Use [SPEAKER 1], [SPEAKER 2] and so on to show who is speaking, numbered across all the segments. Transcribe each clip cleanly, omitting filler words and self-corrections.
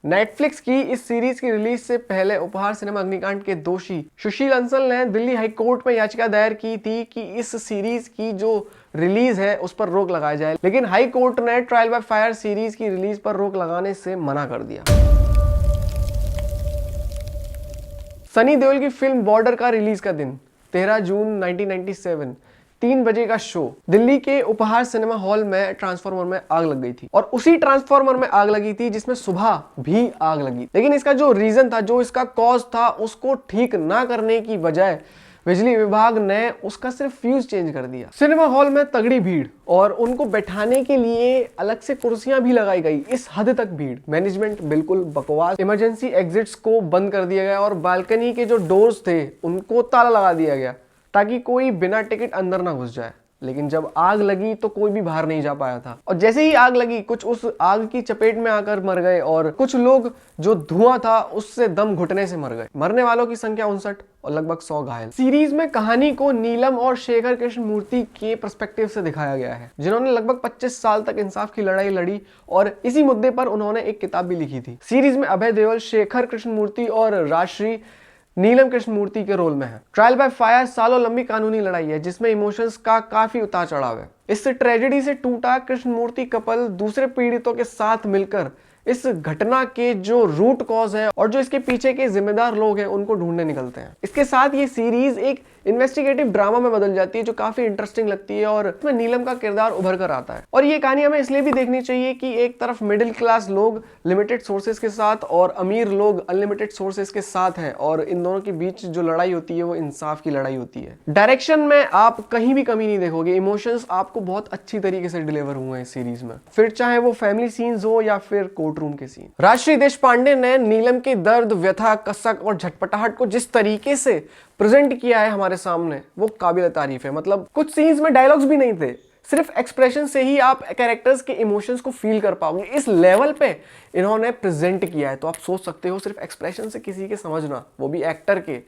[SPEAKER 1] Netflix की इस series की रिलीज से पहले उपहार सिनेमा अग्निकांड के दोषी सुशील अंसल ने दिल्ली हाई कोर्ट में याचिका दायर की थी कि इस सीरीज की जो रिलीज है उस पर रोक लगाई जाए, लेकिन हाई कोर्ट ने ट्रायल बाय फायर सीरीज की रिलीज पर रोक लगाने से मना कर दिया। सनी देओल की फिल्म बॉर्डर का रिलीज का दिन 13 जून 1997, 3 बजे का शो। दिल्ली के उपहार सिनेमा हॉल में ट्रांसफार्मर में आग लग गई थी और उसी ट्रांसफार्मर में आग लगी थी जिसमें सुबह भी आग लगी। लेकिन इसका जो रीजन था, जो इसका कॉज था, उसको ठीक ना करने की बजाय बिजली विभाग ने उसका सिर्फ फ्यूज चेंज कर दिया। सिनेमा हॉल में तगड़ी भीड़ और उनको बैठाने के लिए अलग से कुर्सियां भी लगाई गई। इस हद तक भीड़, मैनेजमेंट बिल्कुल बकवास। इमरजेंसी एग्जिट्स को बंद कर दिया गया और बालकनी के जो डोर्स थे उनको ताला लगा दिया गया ताकि कोई बिना टिकट अंदर ना घुस जाए। लेकिन जब आग लगी तो कोई भी बाहर नहीं जा पाया था और जैसे ही आग लगी कुछ उस आग की चपेट में आकर मर गए और कुछ लोग जो धुआं था उससे दम घुटने से मर गए। मरने वालों की संख्या 59 और लगभग 100 घायल। सीरीज में कहानी को नीलम और शेखर कृष्णमूर्ति के पर्सपेक्टिव से दिखाया गया है, जिन्होंने लगभग 25 साल तक इंसाफ की लड़ाई लड़ी और इसी मुद्दे पर उन्होंने एक किताब भी लिखी थी। सीरीज में अभय देओल शेखर कृष्णमूर्ति और राजश्री नीलम कृष्णमूर्ति के रोल में है। ट्रायल बाय फायर सालों लंबी कानूनी लड़ाई है जिसमें इमोशंस का काफी उतार चढ़ाव है। इस ट्रेजेडी से टूटा कृष्णमूर्ति कपल दूसरे पीड़ितों के साथ मिलकर इस घटना के जो रूट कॉज है और जो इसके पीछे के जिम्मेदार लोग हैं उनको ढूंढने निकलते हैं। इसके साथ ये सीरीज एक इन्वेस्टिगेटिव ड्रामा में बदल जाती है जो काफी इंटरेस्टिंग लगती है और इसमें नीलम का किरदार उभर कर आता है। और ये कहानी हमें इसलिए भी देखनी चाहिए कि एक तरफ मिडिल क्लास लोग लिमिटेड सोर्सेज के साथ और अमीर लोग अनलिमिटेड सोर्सेज के साथ हैं और इन दोनों के बीच जो लड़ाई होती है वो इंसाफ की लड़ाई होती है। डायरेक्शन में आप कहीं भी कमी नहीं देखोगे, इमोशंस आपको बहुत अच्छी तरीके से डिलीवर हुए हैं इस सीरीज में, फिर चाहे वो फैमिली सीन्स हो या फिर कोर्ट रूम के सीन। राजश्री देशपांडे ने नीलम के दर्द, व्यथा, कसक और झटपटाहट को जिस तरीके से प्रेजेंट किया है हमारे सामने वो काबिल तारीफ है। मतलब कुछ सीन्स में डायलॉग्स भी नहीं थे, सिर्फ एक्सप्रेशन से ही आप कैरेक्टर्स के इमोशंस को फील कर पाओगे। इस लेवल पे इन्होंने प्रेजेंट किया है तो आप सोच सकते हो सिर्फ एक्सप्रेशन से किसी के समझना, वो भी एक्टर के,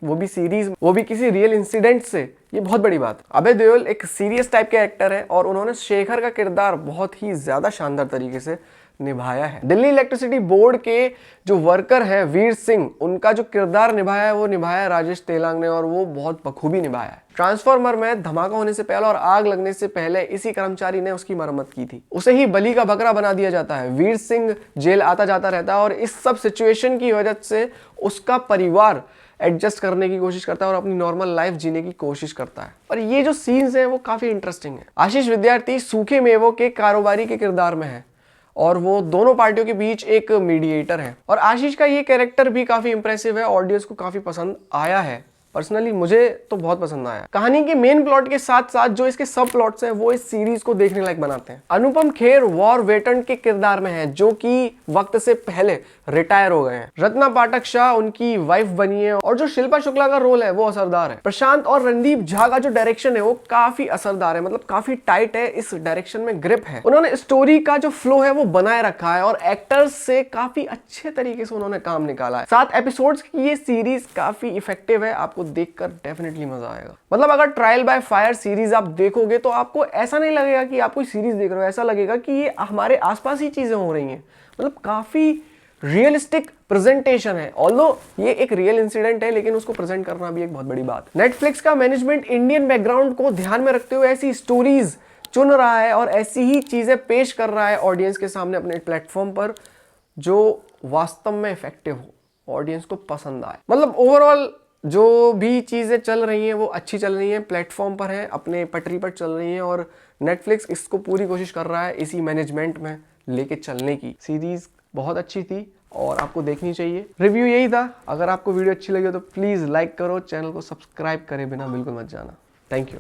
[SPEAKER 1] वो भी सीरीज, वो भी किसी रियल इंसिडेंट से, ये बहुत बड़ी बात। अभय देओल एक सीरियस टाइप के एक्टर है और उन्होंने शेखर का किरदार बहुत ही ज्यादा शानदार तरीके से निभाया है। दिल्ली इलेक्ट्रिसिटी बोर्ड के जो वर्कर हैं वीर सिंह, उनका जो किरदार निभाया है वो निभाया राजेश तेलांग ने और वो बहुत बखूबी निभाया है। ट्रांसफार्मर में धमाका होने से पहले और आग लगने से पहले इसी कर्मचारी ने उसकी मरम्मत की थी। उसे ही बलि का बकरा बना दिया जाता है। वीर सिंह जेल आता जाता रहता है और इस सब सिचुएशन की वजह से उसका परिवार एडजस्ट करने की कोशिश करता है और अपनी नॉर्मल लाइफ जीने की कोशिश करता है। और ये जो सीन्स हैं वो काफी इंटरेस्टिंग है। आशीष विद्यार्थी सूखे मेवों के कारोबारी के किरदार में है और वो दोनों पार्टियों के बीच एक मीडिएटर है और आशीष का ये कैरेक्टर भी काफी इंप्रेसिव है, ऑडियंस को काफी पसंद आया है। पर्सनली मुझे तो बहुत पसंद आया। कहानी के मेन प्लॉट के साथ साथ जो इसके सब प्लॉट्स हैं वो इस सीरीज को देखने लायक बनाते हैं। अनुपम खेर वॉर वेटरन के किरदार में है जो कि वक्त से पहले रिटायर हो गए हैं। रत्ना पाठक शाह उनकी वाइफ बनी है और जो शिल्पा शुक्ला का रोल है वो असरदार है। प्रशांत और रणदीप झा का जो डायरेक्शन है वो काफी असरदार है, मतलब काफी टाइट है, इस डायरेक्शन में ग्रिप है। उन्होंने स्टोरी का जो फ्लो है वो बनाए रखा है और एक्टर्स से काफी अच्छे तरीके से उन्होंने काम निकाला है। 7 एपिसोड्स की ये सीरीज काफी इफेक्टिव है, आपको देखकर डेफिनेटली मजा आएगा। मतलब अगर ट्रायल बाय फायर सीरीज आप देखोगे तो आपको ऐसा नहीं लगेगा कि आप कोई सीरीज देख रहे हो, ऐसा लगेगा कि ये हमारे आसपास ही चीजें हो रही हैं। मतलब काफी रियलिस्टिक प्रेजेंटेशन है। ऑल्दो ये एक रियल इंसिडेंट है लेकिन उसको प्रेजेंट करना भी एक बहुत बड़ी बात। नेटफ्लिक्स का मैनेजमेंट इंडियन बैकग्राउंड को ध्यान में रखते हुए ऐसी स्टोरीज चुन रहा है और ऐसी ही चीजें पेश कर रहा है ऑडियंस के सामने अपने प्लेटफॉर्म पर जो वास्तव में इफेक्टिव हो, ऑडियंस को पसंद आए। मतलब ओवरऑल जो भी चीज़ें चल रही हैं वो अच्छी चल रही हैं, प्लेटफॉर्म पर है, अपने पटरी पर चल रही हैं और नेटफ्लिक्स इसको पूरी कोशिश कर रहा है इसी मैनेजमेंट में लेके चलने की। सीरीज बहुत अच्छी थी और आपको देखनी चाहिए। रिव्यू यही था। अगर आपको वीडियो अच्छी लगी हो तो प्लीज़ लाइक करो, चैनल को सब्सक्राइब करे बिना बिल्कुल मत जाना। Thank you.